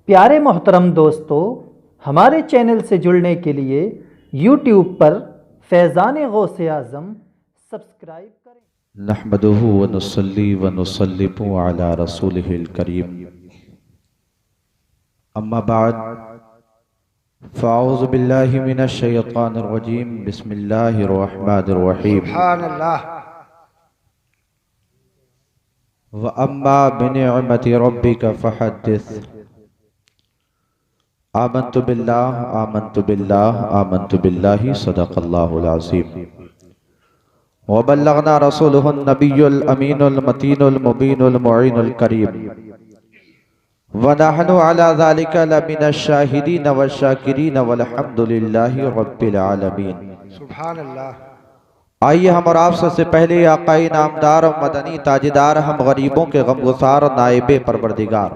प्यारे मोहतरम दोस्तों, हमारे चैनल से जुड़ने के लिए यूट्यूब पर फैज़ान गौसे आज़म सब्सक्राइब करें। नहमदुहु व नुसल्ली व नुसल्लिमु अला रसूलिहिल करीम। अम्मा बाद फ़अऊज़ु बिल्लाहि मिनश शैतानिर रजीम। बिस्मिल्लाहिर रहमानिर रहीम। सुभानअल्लाह। व अम्मा बिनिअमति रब्बिका फ़हद्दिस। आमन्तु बिल्लाहि सदक़ल्लाहुल अज़ीम। व बल्लगना रसूलुहुन नबियुल अमीनुल मतीनुल मुबीनुल मुईनुल करीम। व नहनु अला ज़ालिका लमिनश शाहिदीन व शाकिरीन वल्हम्दुलिल्लाहि रब्बिल आलमीन। सुभानअल्लाह। आइए हम और आप सबसे पहले आकाई नामदार और मदनी ताजदार, हम गरीबों के गमगुसार नाइबे परवरदिगार,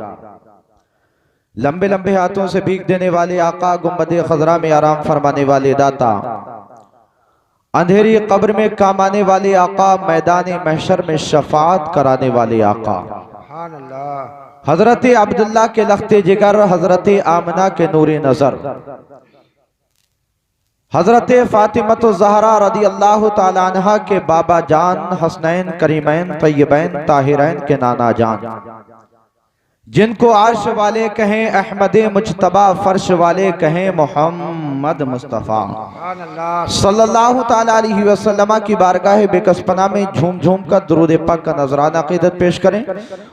लंबे लंबे हाथों से भीख देने वाले आका, गुंबदे खजरा में आराम फरमाने वाले दाता, अंधेरी कब्र में काम आने वाले आका, मैदान महशर में शफाअत कराने वाले आका, सुभानअल्लाह। हजरत अब्दुल्ला के लख्ते जिगर, हजरत आमना के नूरे नजर, हजरत फातिमतु ज़हरा रदी अल्लाह ताला अन्हा के बाबा जान, हसनैन करीमैन तय्यबैन ताहिरैन के नाना जान, जिनको अर्श वाले कहें अहमद मुज्तबा, फर्श वाले कहें मोहम्मद मुस्तफ़ा सल्लल्लाहु ताला अलैहि वसल्लम की बारगाह बेकसपना में झूम झूम कर दुरूद पाक का नजराना अक़ीदत पेश करें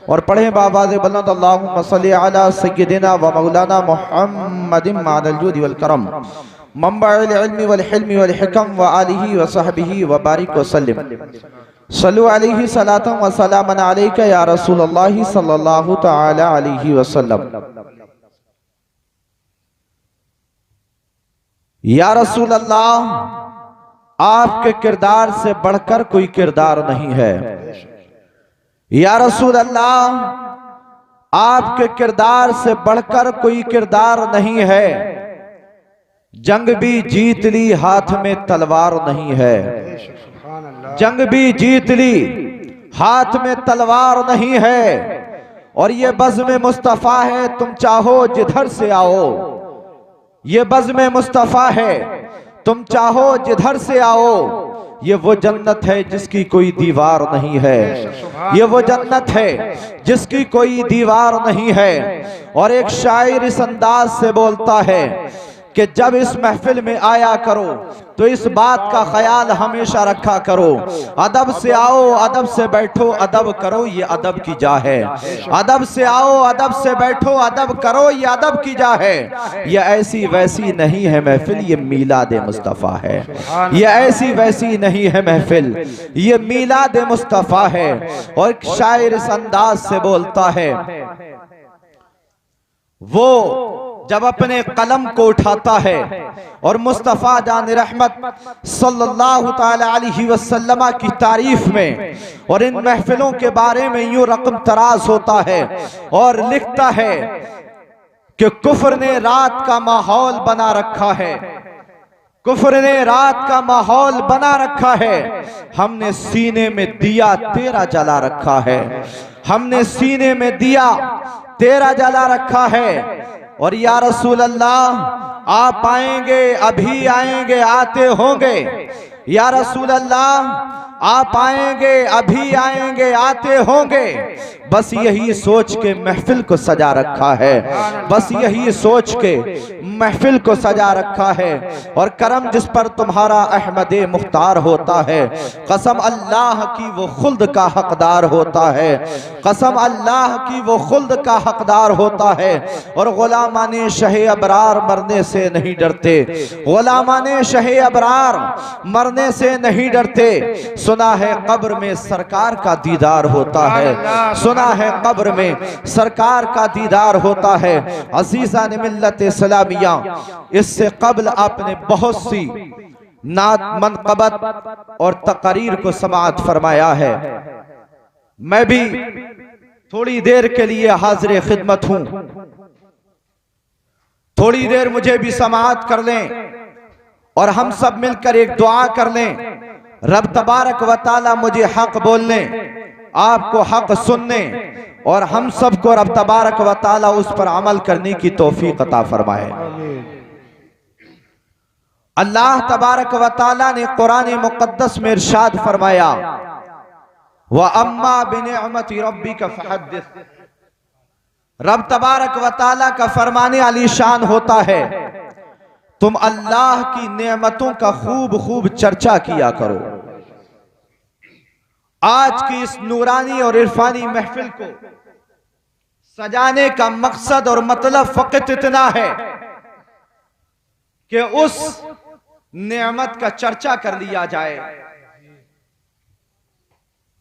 और पढ़ें बावाज़ बुलंद अल्लाहुम्मा सल्ली अला सय्यिदिना व मौलाना मुहम्मदिन माअल जुद वल करम मंबअल इल्मी वल हिल्मी वल हिकम व आलिहि व सहबिहि व बारिक व सल्लिम। सल्लु अलैहि सलातम व सलामन अलैका या रसूलल्लाह सल्लल्लाहु तआला अलैहि वसल्लम। या रसूल अल्लाह, आपके किरदार से बढ़कर कोई किरदार नहीं है। या रसूल अल्लाह, आपके किरदार से बढ़कर कोई किरदार नहीं है। जंग भी जीत ली, हाथ में तलवार नहीं है। जंग भी जीत ली, हाथ में तलवार नहीं है। और ये बज़्म मुस्तफ़ा है, तुम चाहो जिधर से आओ। ये बज़्म मुस्तफ़ा है, तुम चाहो जिधर से आओ। ये वो जन्नत है जिसकी कोई दीवार नहीं है। ये वो जन्नत है जिसकी कोई दीवार नहीं है। और एक शायर इस अंदाज से बोलता है कि जब इस महफिल में आया करो तो इस बात का ख्याल हमेशा रखा करो, अदब से आओ, अदब से बैठो, अदब करो, ये अदब की जा है। अदब से आओ, अदब से बैठो, अदब करो, ये अदब की जा है। ये ऐसी वैसी नहीं है महफिल, ये मीलाद मुस्तफ़ा है। ये ऐसी वैसी नहीं है महफिल, ये मीलाद मुस्तफ़ा है। और एक शायर इस अंदाज से बोलता है, वो जब अपने कलम को उठाता है और मुस्तफ़ा जान रहमत सल्लल्लाहु ताला अलैहि वसल्लम की तारीफ में और इन महफिलों के बारे में यूं रकम तराज होता है और लिखता है कि कुफ्र ने रात का माहौल बना रखा है। कुफ्र ने रात का माहौल बना रखा है। हमने सीने में दिया तेरा जला रखा है। हमने सीने में दिया तेरा जला रखा है। और या रसूल अल्लाह, आप आएंगे, अभी आएंगे, आते होंगे। या रसूल अल्लाह, आप आएंगे, अभी आएंगे, आते होंगे। बस यही सोच के महफिल को सजा रखा है। बस यही सोच के महफिल को सजा रखा है। और करम जिस पर तुम्हारा अहमद मुख्तार होता है, कसम अल्लाह की वो खुल्द का हकदार होता है। कसम अल्लाह की वो खुल्द का हकदार होता है। और गुलामाने शहे अबरार मरने से नहीं डरते। गुलामाने शहे अबरार मरने से नहीं डरते। सुना है कब्र में सरकार का दीदार होता है। सुना है कब्र में सरकार का दीदार होता है। अजीज़ान मिल्लत इस्लामिया, इससे कब्ल आपने बहुत सी नात, मनक़बत और तक़रीर को समाअत फरमाया है। मैं भी थोड़ी देर के लिए हाज़िर खिदमत हूं। थोड़ी देर मुझे भी समाअत कर लें और हम सब मिलकर एक दुआ कर लें। रब तबारक व ताला मुझे हक बोलने, आपको हक सुनने और हम सबको रब तबारक व तआला उस पर अमल करने की तौफीक अता फरमाए। अल्लाह तबारक व तआला ने कुरान मुक़द्दस में इरशाद फरमाया, व अम्मा बिनिअमति रब्बिका फहद्दिस। रब तबारक व तआला का फरमाने आलीशान होता है, तुम अल्लाह की नेमतों का खूब खूब चर्चा किया करो। आज की इस नूरानी और इरफानी महफिल को सजाने का मकसद और मतलब फकत इतना है कि उस नेमत का चर्चा कर लिया जाए,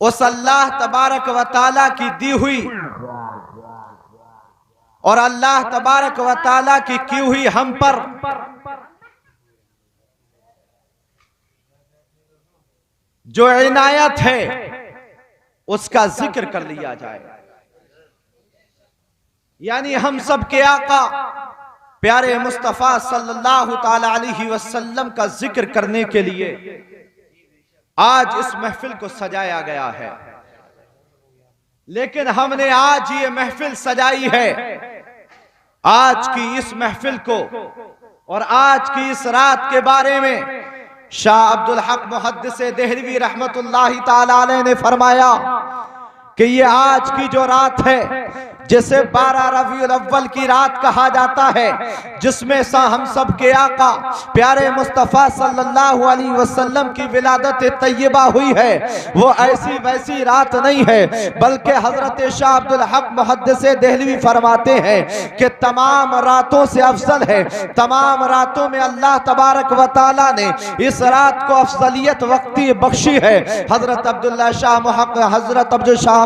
उस अल्लाह तबारक व तआला की दी हुई और अल्लाह तबारक व तआला की हुई हम पर जो इनायत है उसका जिक्र कर लिया जाए। यानी हम सब के आका प्यारे मुस्तफा सल्लल्लाहु ताला अलैहि वसल्लम का जिक्र करने के लिए आज इस महफिल को सजाया गया है। लेकिन हमने आज ये महफिल सजाई है, आज की इस महफिल को और आज की इस रात के बारे में शाह अब्दुल हक मुहद्दिस देहलवी रहमतुल्लाहि ताला अलैह ने फरमाया कि ये आज की जो रात है, जिसे 12 रबीउल अव्वल की रात कहा जाता है, जिसमें सा हम सब के आका प्यारे मुस्तफ़ा सल्लल्लाहु अलैहि वसल्लम की विलादत तैयबा हुई है, वो ऐसी वैसी रात नहीं है, बल्कि हजरत शाह अब्दुल हक मुहद्दिस देहलवी फरमाते हैं कि तमाम रातों से अफजल है। तमाम रातों में अल्लाह तबारक व तआला ने इस रात को अफजलियत वक्ती बख्शी है। हजरत अब्दुल्ला शाह हजरत अब्दुल शाह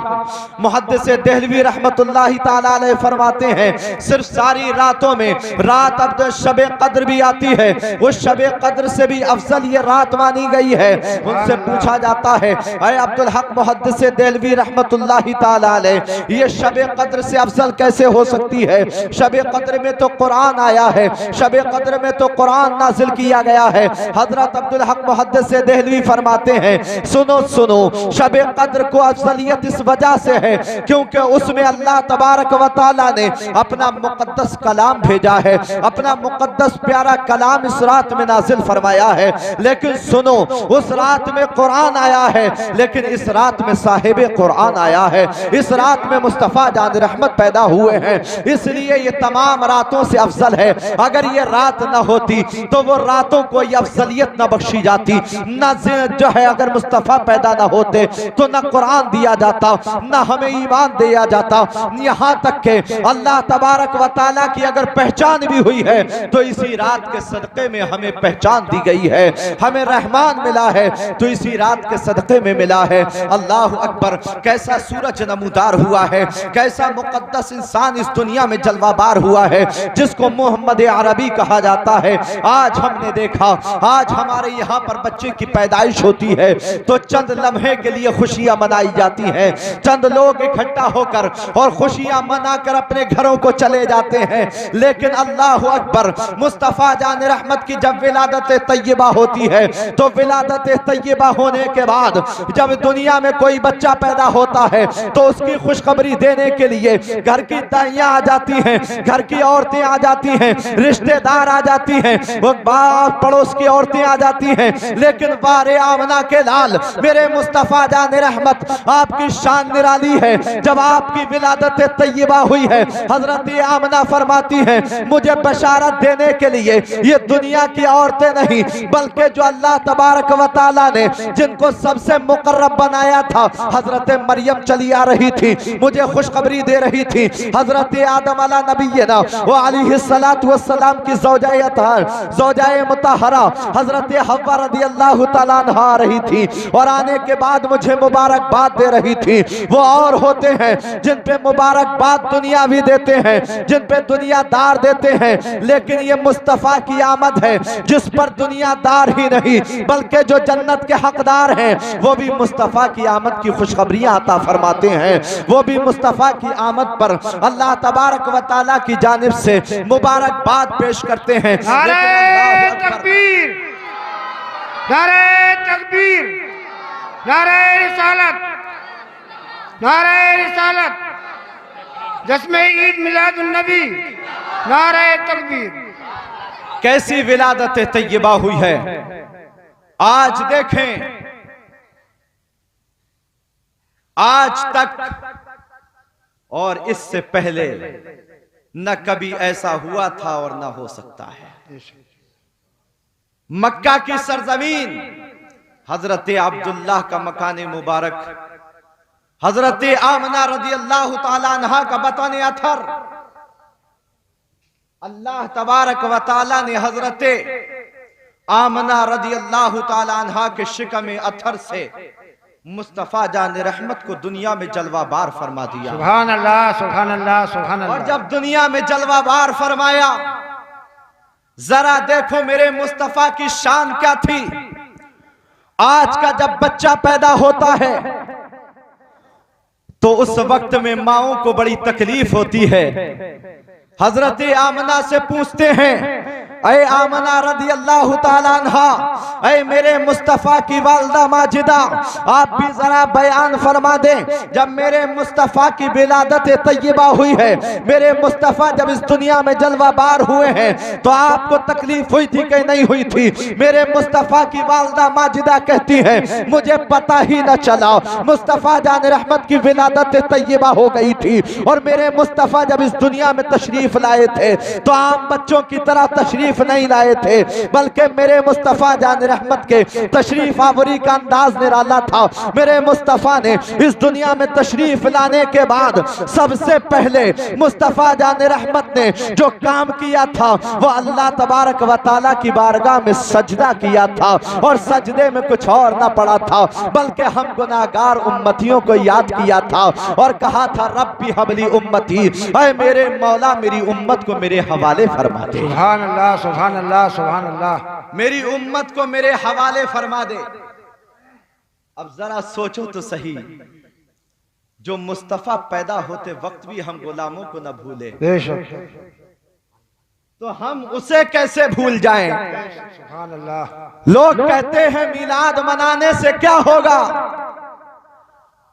मुहद्दिस देहलवी रहमतुल्लाह ताला अलैह फरमाते हैं, सिर्फ सारी रातों में रात अब्द शबे कद्र भी आती है, उस शबे कद्र से भी अफजल ये रात मानी गई है। उनसे पूछा जाता है, अय अब्दुल हक मुहद्दिस देहलवी रहमतुल्लाहि ताला अलैह, ये शबे कद्र से अफजल कैसे हो सकती है? शबे कद्र में तो कुरान आया है, शबे कद्र में तो कुरान नाजिल किया गया है। हजरत अब्दुल हक मुहद्दिस देहलवी फरमाते हैं, सुनो सुनो, शबे कद्र को अफजलियत इस वजह से है क्योंकि उसमें अल्लाह तबारक व तआला ने अपना मुकद्दस कलाम भेजा है, अपना मुकद्दस प्यारा कलाम इस रात में नाजिल फरमाया है। लेकिन सुनो, उस रात में कुरान आया है, लेकिन इस रात में साहिब कुरान आया है, इस रात में मुस्तफ़ा जान रहमत पैदा हुए हैं, इसलिए ये तमाम रातों से अफजल है। अगर ये रात न होती तो वो रातों को ये अफजलियत न बख्शी जाती, न जो है अगर मुस्तफ़ा पैदा न होते तो न कुरान दिया जाता, न हमें ईमान दिया जाता। यहाँ तक के अल्लाह तबारक व तआला की अगर पहचान भी हुई है तो इसी रात के सदक़े में हमें पहचान दी गई है, हमें रहमान मिला है तो इसी रात के सदक़े में मिला है। अल्लाह अकबर, कैसा सूरज नमूदार हुआ है, कैसा मुक़द्दस इंसान इस दुनिया में जलवाबार हुआ है, जिसको मोहम्मद अरबी कहा जाता है। आज हमने देखा, आज हमारे यहाँ पर बच्चे की पैदाइश होती है तो चंद लम्हे के लिए खुशियां मनाई जाती हैं, चंद लोग इकट्ठा होकर और खुशियां मनाकर अपने घरों को चले जाते हैं। लेकिन अल्लाह अकबर, मुस्तफ़ा जान रहमत की जब विलादत तैयबा होती है तो विलादत तैयबा होने के बाद जब दुनिया में कोई बच्चा पैदा होता है तो उसकी खुशखबरी देने के लिए घर की दाइयां आ जाती हैं, घर की औरतें आ जाती हैं, रिश्तेदार आ जाती हैं, वो बाप पड़ोस की औरतें आ जाती हैं। लेकिन बारे आमना के लाल मेरे मुस्तफ़ा जान रहमत, आपकी शान निराली है। जब आपकी विलादत तैयबा हुई है, हजरत आमना फरमाती हैं, मुझे बशारत देने के लिए ये दुनिया की औरतें नहीं बल्कि जो अल्लाह तबारक व तआला ने जिनको सबसे मुकर्रब बनाया था, हजरत मरियम चली आ रही थी, मुझे खुशखबरी दे रही थी। हजरत आदम अला नबीना व अलैहिस्सलातु वस्सलाम की ज़ौजाए अतहर, ज़ौजाए मुतहरा हजरत हव्वा रज़ियल्लाहु तआला अन्हा आ रही थी और आने के बाद मुझे मुबारकबाद दे रही थी। वो और होते हैं जिन पे मुबारकबाद दुनिया भी देते हैं, जिन पे दुनियादार देते हैं, लेकिन ये मुस्तफ़ा की आमद है जिस पर दुनियादार ही नहीं बल्कि जो जन्नत के हकदार हैं वो भी मुस्तफ़ा की आमद की खुशखबरियां अता फरमाते हैं। वो भी मुस्तफ़ा की आमद पर अल्लाह तबारक व तआला की जानिब से मुबारकबाद पेश करते हैं। नारे तकबीर, नारे तकबीर, नारे रिसालत, नारे रिसालत, जश्न ईद मिलादुन नबी, नारे तकबीर। कैसी विलादत तैयबा हुई है। आज देखें, आज तक और इससे पहले न कभी ऐसा हुआ था और न हो सकता है। मक्का की सरजमीन, हजरत अब्दुल्लाह का मकान मुबारक, हजरत आमना रदी अल्लाह ताला अन्हा का बतन अथर, अल्लाह तबारक व ताला ने हजरत आमना रदी अल्लाह ताला अन्हा के शिकम अथर से मुस्तफा जान रहमत को दुनिया में जलवाबार फरमा दिया। सुभान अल्लाह, सुभान अल्लाह, सुभान अल्लाह। और जब दुनिया में जलवाबार फरमाया, जरा देखो मेरे मुस्तफा की शान क्या थी। आज का जब बच्चा पैदा होता है तो उस वक्त में माओं को बड़ी तकलीफ होती है। हजरत आमना से पूछते हैं, ऐ आमना रदी अल्लाह ताला अन्हा, ऐ मेरे मुस्तफ़ा की वालदा माजिदा, आप भी जरा बयान फरमा दें, जब मेरे मुस्तफ़ा की विलादत तैयबा हुई है, मेरे मुस्तफ़ा जब इस दुनिया में जलवाबार हुए हैं, तो आपको तकलीफ हुई थी कि नहीं हुई थी? मेरे मुस्तफ़ा की वालदा माजिदा कहती है, मुझे पता ही न चला, मुस्तफ़ा जान रहमत की विलादत तैयबा हो गई थी। और मेरे मुस्तफ़ा जब इस दुनिया में तशरीफ लाए थे तो आम बच्चों की तरह तशरीफ नहीं लाए थे, बल्कि मेरे मुस्तफ़ा जान रहमत के तशरीफ आवरी का अंदाज निराला था। मेरे मुस्तफ़ा ने इस दुनिया में तशरीफ लाने के बाद सबसे पहले मुस्तफ़ा जान रहमत ने जो काम किया था वो अल्लाह तबारक व ताला की बारगाह में सजदा किया था। और सजदे में कुछ और ना पड़ा था, बल्कि हम गुनाहगार उम्मतियों को याद किया था और कहा था, रब्बी हबली उम्मती, ऐ मेरे मौला मेरी उम्मत को मेरे हवाले फरमा दे। सुभान अल्लाह, सुभान अल्लाह, सुभान अल्लाह। मेरी उम्मत को मेरे हवाले फरमा दे। अब जरा सोचो तो सही, जो मुस्तफा पैदा होते वक्त भी हम गुलामों को न भूले, बेशक, तो हम उसे कैसे भूल जाएं? सुभान अल्लाह। लोग कहते हैं मिलाद मनाने से क्या होगा।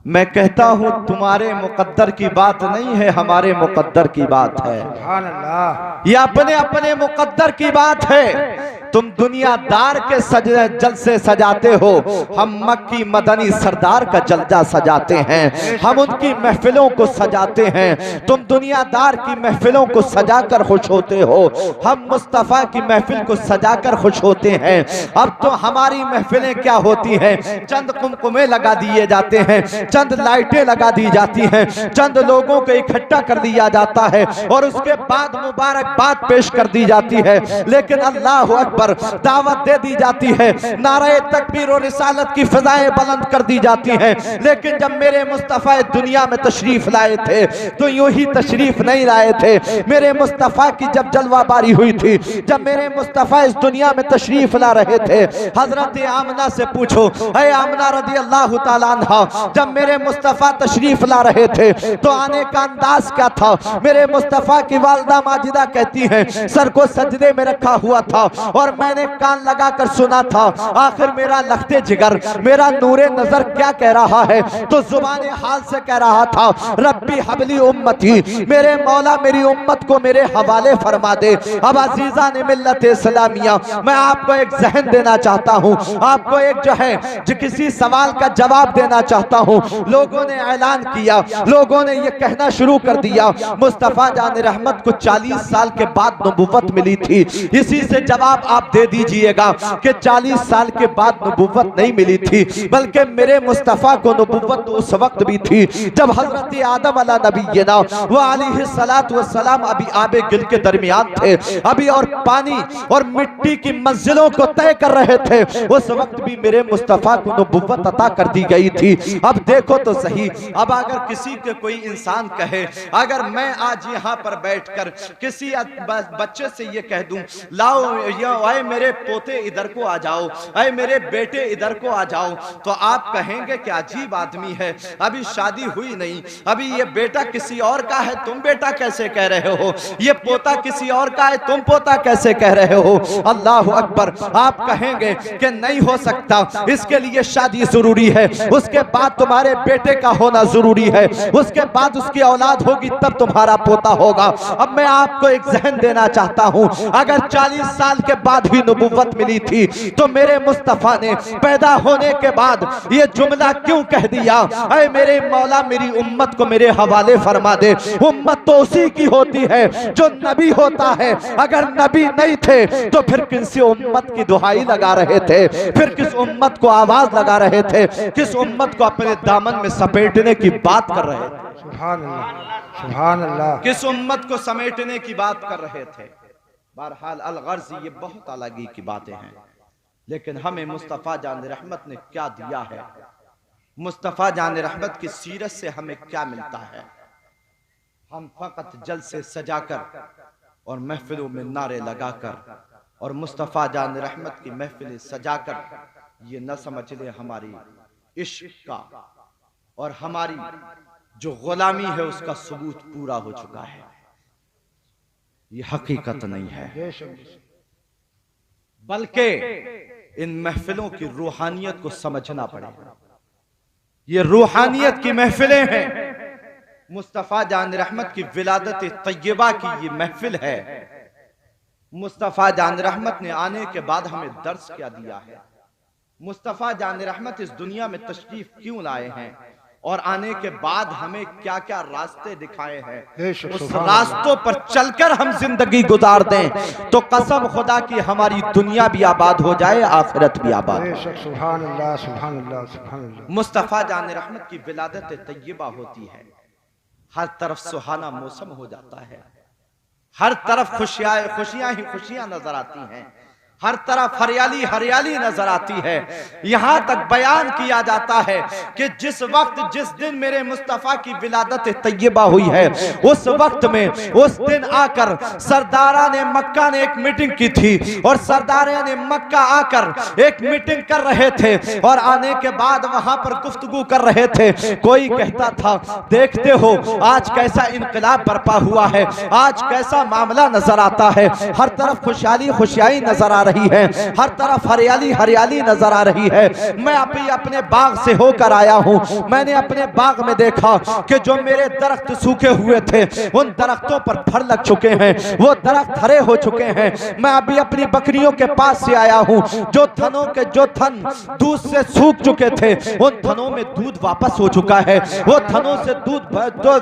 मैं कहता हूं तुम्हारे मुकद्दर की बात नहीं है, हमारे मुकद्दर की बात है। सुभान अल्लाह। ये अपने अपने मुकद्दर की बात है। तुम दुनियादार के जलसे सजाते हो, हम मक्की मदनी सरदार का जलसा सजाते हैं, हम उनकी महफिलों को सजाते हैं। तुम दुनियादार की महफिलों को सजाकर खुश होते हो, हम मुस्तफ़ा की महफिल को सजाकर खुश होते हैं। अब तो हमारी महफिलें क्या होती हैं, चंद कुमकुमे लगा दिए जाते हैं, चंद लाइटें लगा दी जाती हैं, चंद लोगों को इकट्ठा कर दिया जाता है और उसके बाद मुबारकबाद पेश कर दी जाती है। लेकिन अल्लाह अकबर दावत दे दी जाती है, नारे तकबीर और रिसालत की फिजाएं बुलंद कर दी जाती हैं। लेकिन जब मेरे मुस्तफ़ा दुनिया में तशरीफ लाए थे तो यूं ही तशरीफ नहीं लाए थे। मेरे मुस्तफ़ा की जब जलवाबारी हुई थी, जब मेरे मुस्तफ़ा इस दुनिया में तशरीफ ला रहे थे, हजरत आमना से पूछो, ऐ आमना रदी अल्लाह ताला अन्हा, जब मेरे मुस्तफ़ा तशरीफ ला रहे थे तो आने का अंदाज क्या था? मेरे मुस्तफ़ा की वालदा माजिदा कहती हैं, सर को सजदे में रखा हुआ था और मैंने कान लगाकर सुना था। आखिर मेरा लखते जिगर, मेरा नूरे नजर क्या कह रहा है? तो जुबान हाल से कह रहा था, रब्बी हबली उम्मती, मेरे मौला मेरी उम्मत को मेरे हवाले फरमा दे। अब अजीजा ने मिल्लत इस्लामिया, मैं आपको एक जहन देना चाहता हूँ, आपको एक जो है जो किसी सवाल का जवाब देना चाहता हूँ। लोगों ने ऐलान किया, लोगों ने ये कहना शुरू कर दिया, मुस्तफ़ा जान रहमत को 40 साल के बाद नबुव्वत मिली थी। इसी से जवाब आप दे दीजिएगा कि 40 साल के बाद नबुव्वत नहीं मिली थी, बल्कि मेरे मुस्तफ़ा को नबुव्वत उस वक्त भी थी जब हजरत आदम अला नबीना व अलैहिस्सलातु वस्सलाम अभी आबे गिल के दरमियान थे, अभी और पानी और मिट्टी की मंजिलों को तय कर रहे थे। उस वक्त भी मेरे मुस्तफ़ा को नबुव्वत अता कर दी गई थी। अब देखो तो सही, अब अगर किसी के कोई इंसान कहे, अगर मैं आज यहाँ पर बैठकर किसी बच्चे से ये कह दूं, लाओ ये अय मेरे पोते इधर को आ जाओ, अय मेरे बेटे इधर को आ जाओ, तो आप कहेंगे कि अजीब आदमी है, अभी शादी हुई नहीं, अभी ये बेटा किसी और का है, तुम बेटा कैसे कह रहे हो, ये पोता किसी और का है, तुम पोता कैसे कह रहे हो। अल्लाह अकबर। आप कहेंगे कि नहीं हो सकता, इसके लिए शादी जरूरी है, उसके बाद तुम्हारे बेटे का होना जरूरी है, उसके बाद उसकी औलाद होगी तब तुम्हारा पोता होगा। अब मैं आपको एक जहन देना चाहता हूं, अगर 40 साल के बाद भी नबुव्वत मिली थी तो मेरे मुस्तफा ने पैदा होने के बाद ये जुमला क्यों कह दिया, ऐ मेरे मौला मेरी उम्मत को मेरे हवाले फरमा दे। उम्मत तो उसी की होती है जो नबी होता है, अगर नबी नहीं थे तो फिर किसी उम्मत की दुहाई लगा रहे थे, फिर किस उम्मत को आवाज लगा रहे थे, किस उम्मत को अपने दामन में समेटने की बात कर रहे थे। सुभान अल्लाह, सुभान अल्लाह। किस उम्मत को समेटने की बात कर रहे थे। बहरहाल अलगर्ज ये बहुत अलगी की बातें हैं, लेकिन हमें मुस्तफ़ा जान रहमत ने क्या दिया है, मुस्तफ़ा जान रहमत की सीरत से हमें क्या मिलता है। हम फकत जलसे सजाकर और महफिलों में नारे लगाकर और मुस्तफ़ा जान रहमत की महफिलें सजाकर ये न समझ ले हमारी इश्क का और हमारी जो गुलामी है उसका सबूत पूरा हो चुका है। ये हकीकत नहीं है, बल्कि इन महफिलों की रूहानियत को समझना पड़ेगा। ये रूहानियत की महफिलें हैं, मुस्तफ़ा जान रहमत की विलादत तैयबा की ये महफिल है। मुस्तफ़ा जान रहमत ने आने के बाद हमें दर्स क्या दिया है, मुस्तफ़ा जान रहमत इस दुनिया में तशरीफ क्यों लाए हैं और आने के बाद हमें क्या क्या रास्ते दिखाए हैं, उस रास्तों पर चलकर हम जिंदगी गुजार दें तो कसम खुदा की हमारी दुनिया भी आबाद हो जाए, आखिरत भी आबाद। सुभान अल्लाह, सुभान अल्लाह, सुभान अल्लाह। मुस्तफ़ा जान रहमत की विलादत तैयबा होती है, हर तरफ सुहाना मौसम हो जाता है, हर तरफ खुशियां ही खुशियां नजर आती हैं, हर तरफ हरियाली हरियाली नजर आती है। यहां तक बयान किया जाता है कि जिस वक्त जिस दिन मेरे मुस्तफा की विलादत तैयबा हुई है उस वक्त में उस दिन आकर सरदारा ने मक्का ने एक मीटिंग की थी और सरदारा ने मक्का आकर एक मीटिंग कर रहे थे और आने के बाद वहां पर गुफ्तगू कर रहे थे। कोई कहता था देखते हो आज कैसा इनकलाब बर्पा हुआ है, आज कैसा मामला नजर आता है, हर तरफ खुशहाली खुशहाली नजर आ रही है, हर तरफ हरियाली हरियाली नजर आ रही है। मैं अभी अपने बाग से होकर आया हूं, मैंने अपने बाग में देखा कि जो मेरे दरख्त सूखे हुए थे उन दरख्तों पर फल लग चुके हैं, वो दरख्त हरे हो चुके हैं। मैं अभी अपनी बकरियों के पास से आया हूं, जो थनों के जो थन दूध से सूख चुके थे उन थनों में दूध वापस हो चुका है, वो थनों से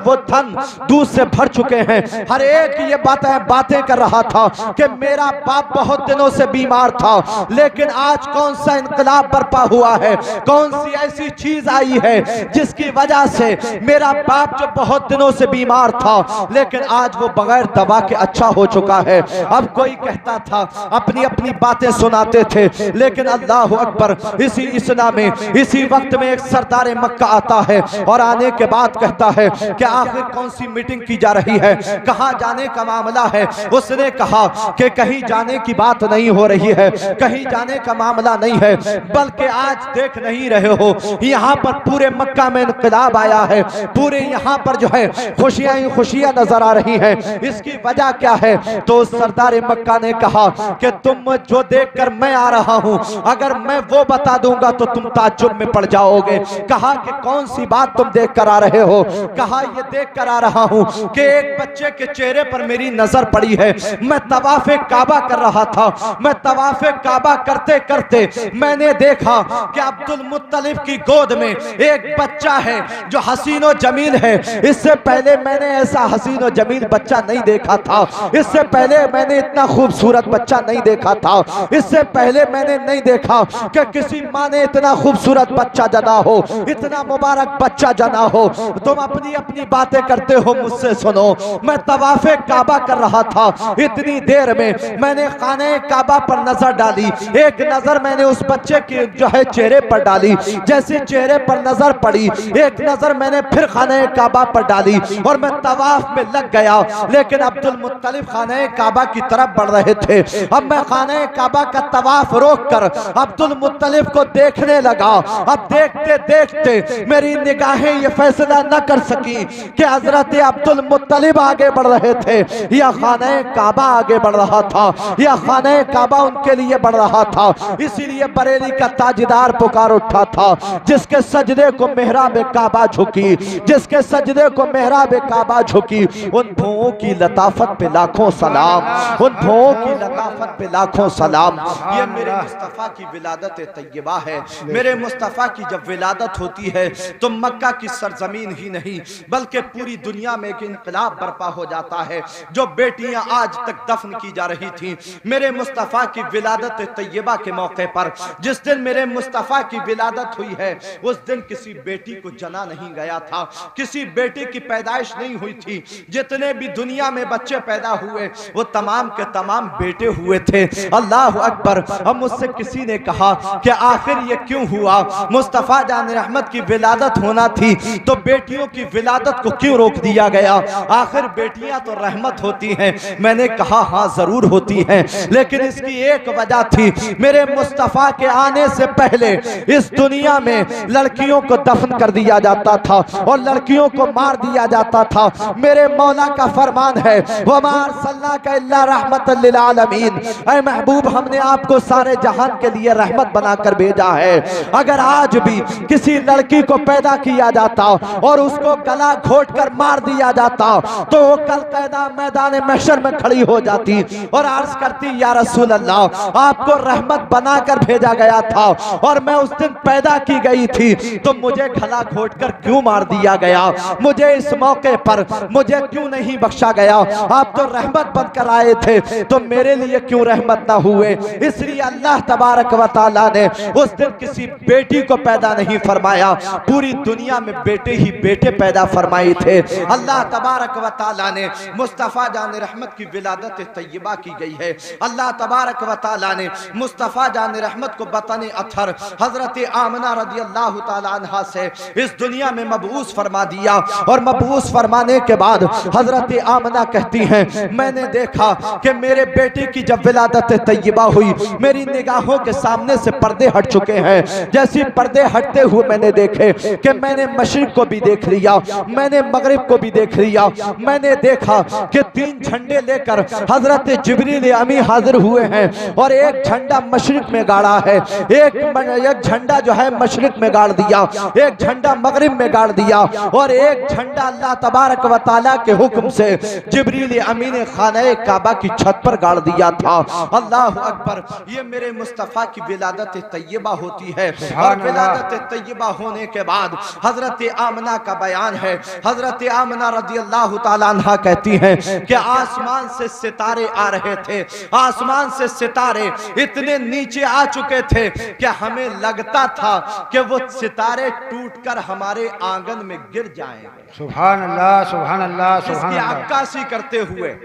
वो थन दूध से भर चुके हैं। हर एक ये बातें कर रहा था कि मेरा बाप बहुत दिनों से बीमार था, लेकिन आज कौन सा इनकलाब बर्पा हुआ है, कौन सी ऐसी चीज आई है जिसकी वजह से मेरा बाप जो बहुत दिनों से बीमार था लेकिन आज वो बगैर दवा के अच्छा हो चुका है। अब कोई कहता था, अपनी अपनी बातें सुनाते थे, लेकिन अल्लाह अकबर, इसी इस्लाम में इसी वक्त में एक सरदार मक्का आता है और आने के बाद कहता है कि आखिर कौन सी मीटिंग की जा रही है, कहां जाने का मामला है। उसने कहा कि कहीं जाने की बात नहीं हो रही है, कहीं जाने का मामला नहीं है, बल्कि आज देख नहीं रहे हो यहाँ पर पूरे मक्का में इनकलाब आया है, पूरे यहाँ पर जो है खुशियां ही खुशियां नजर आ रही हैं। इसकी वजह क्या है? तो सरदार मक्का ने कहा कि तुम जो देखकर मैं आ रहा हूँ अगर मैं वो बता दूंगा तो तुम ताज्जुब में पड़ जाओगे। कहा कि कौन सी बात तुम देख कर आ रहे हो? कहा ये देख कर आ रहा हूँ कि एक बच्चे के चेहरे पर मेरी नजर पड़ी है। मैं तवाफे काबा कर रहा था, मैं तवाफे काबा करते करते मैंने देखा कि अब्दुल मुत्तलिब की गोद में एक बच्चा है जो हसीनो जमील है। इससे पहले मैंने ऐसा हसीनो जमील बच्चा नहीं देखा था, इससे पहले मैंने इतना खूबसूरत बच्चा नहीं देखा था, इससे पहले मैंने नहीं देखा कि किसी माँ ने इतना खूबसूरत बच्चा जना हो, इतना मुबारक बच्चा जना हो। तुम अपनी अपनी बातें करते हो, मुझसे सुनो। मैं तवाफे काबा कर रहा था, इतनी देर में मैंने खाने काबा पर नजर डाली, एक नजर मैंने उस बच्चे के जो है चेहरे पर डाली, जैसे चेहरे पर नजर पड़ी एक नजर मैंने फिर खाने काबा पर डाली और मैं तवाफ में लग गया। लेकिन अब्दुल मुत्तलिब खाने काबा की तरफ बढ़ रहे थे। अब मैं खाने काबा का तवाफ रोक कर अब्दुल मुत्तलिब को देखने लगा। अब देखते देखते मेरी निगाहें ये फैसला न कर सकी कि हजरत अब्दुल मुत्तलिब आगे बढ़ रहे थे या खाने काबा आगे बढ़ रहा था या खाने काबा उनके लिए बढ़ रहा था। इसीलिए बरेली का ताजदार पुकार उठा था, जिसके सजदे को मेहराब काबा झुकी, जिसके सजदे को मेहराब काबा झुकी, उन भुओं की लताफत पे लाखों सलाम, उन भुओं की लताफत पे लाखों सलाम। ये मेरे मुस्तफ़ा की विलादत तैयबा है। मेरे मुस्तफ़ा की जब विलादत होती है तो मक्का की सरजमीन ही नहीं बल्कि पूरी दुनिया में एक इनकलाब बर्पा हो जाता है। जो बेटियां आज तक दफन की जा रही थी, मेरे मुस्तफ़ा की विलादत तैयबा के मौके पर जिस दिन मेरे मुस्तफ़ा की विलादत हुई है उस दिन किसी बेटी को जना नहीं गया था, किसी बेटी की पैदाइश नहीं हुई थी। जितने भी दुनिया में बच्चे पैदा हुए वो तमाम के तमाम बेटे हुए थे। अल्लाह अकबर। अब मुझसे किसी ने कहा कि आखिर ये क्यों हुआ, मुस्तफ़ा जान रहमत की विलादत होना थी तो बेटियों की विलादत को क्यों रोक दिया गया, आखिर बेटियां तो रहमत होती हैं। मैंने कहा हाँ जरूर होती हैं, लेकिन इसकी एक वजह थी, मेरे मुस्तफ़ा के आने से पहले इस दुनिया में लड़कियों को दफन कर दिया जाता था और लड़कियों को मार दिया जाता था। मेरे मौला का फरमान है वमा अर्सलनाका इल्ला रहमतल लिल आलमीन, ऐ महबूब हमने आपको सारे जहान के लिए रहमत बनाकर भेजा है। अगर आज भी किसी लड़की को पैदा किया जाता और उसको गला घोट कर मार दिया जाता तो वो कल कैदा मैदान महशर में खड़ी हो जाती और अर्ज करती या रसूल अल्लाह आपको रहमत बनाकर भेजा गया था और मैं उस दिन पैदा की गई थी तो मुझे गला घोट कर क्यों मार दिया गया, मुझे इस मौके पर मुझे क्यों नहीं बख्शा गया, आप तो रहमत बनकर आए थे तो मेरे लिए क्यों रहमत ना हुए। इसलिए अल्लाह तबारक व तआला ने उस दिन किसी बेटी को पैदा नहीं फरमाया, पूरी दुनिया में बेटे ही बेटे पैदा फरमाए थे। अल्लाह तबारक व तआला ने मुस्तफ़ा जान रहमत की विलादत तैयबा की गई है। अल्लाह तबारक व तआला ने मुस्तफ़ा जान रहमत को बतने अथर हजरत आमना रज़ी अल्लाह तआला अन्हा से इस दुनिया में मबऊस फरमा दिया और मबऊस फरमाने के बाद हजरत आमना कहती हैं मैंने देखा कि मेरे बेटे की जब विलादत तैयबा हुई मेरी निगाहों के सामने से पर्दे हट चुके हैं। जैसे पर्दे हटते हुए मैंने देखे कि मैंने मशरिक को भी देख लिया, मैंने मगरिब को भी देख लिया, मैंने देखा कि 3 झंडे लेकर हजरत जिब्रील अमी हाजिर हुए हैं और एक झंडा मशरिक में गाड़ा है, एक झंडा जो है मशरिक में गाड़ दिया, एक झंडा मगरिब में गाड़ दिया और एक झंडा अल्लाह तबारक व तआला के हुक्म से जिब्रील अमी ने खाने काबा की छत पर गाड़ दिया था। अल्लाह अकबर। ये मेरे मुस्तफ़ा की विलादत तैयबा होती है और विलादत तैयबा होने के बाद हजरत आमना का बयान है। हजरत आमना रज़ी अल्लाह तआला अन्हा कहती हैं कि आसमान से सितारे आ रहे थे, आसमान से सितारे इतने नीचे आ चुके थे कि हमें लगता था कि वो सितारे टूटकर हमारे आंगन में गिर जाएंगे। सुभान अल्लाह, सुभान अल्लाह, सुभान इसकी अल्लाह। अक्कासी करते हुए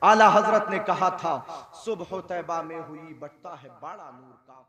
आला हजरत ने कहा था सुबह तैबा में हुई बटता है बड़ा नूर का।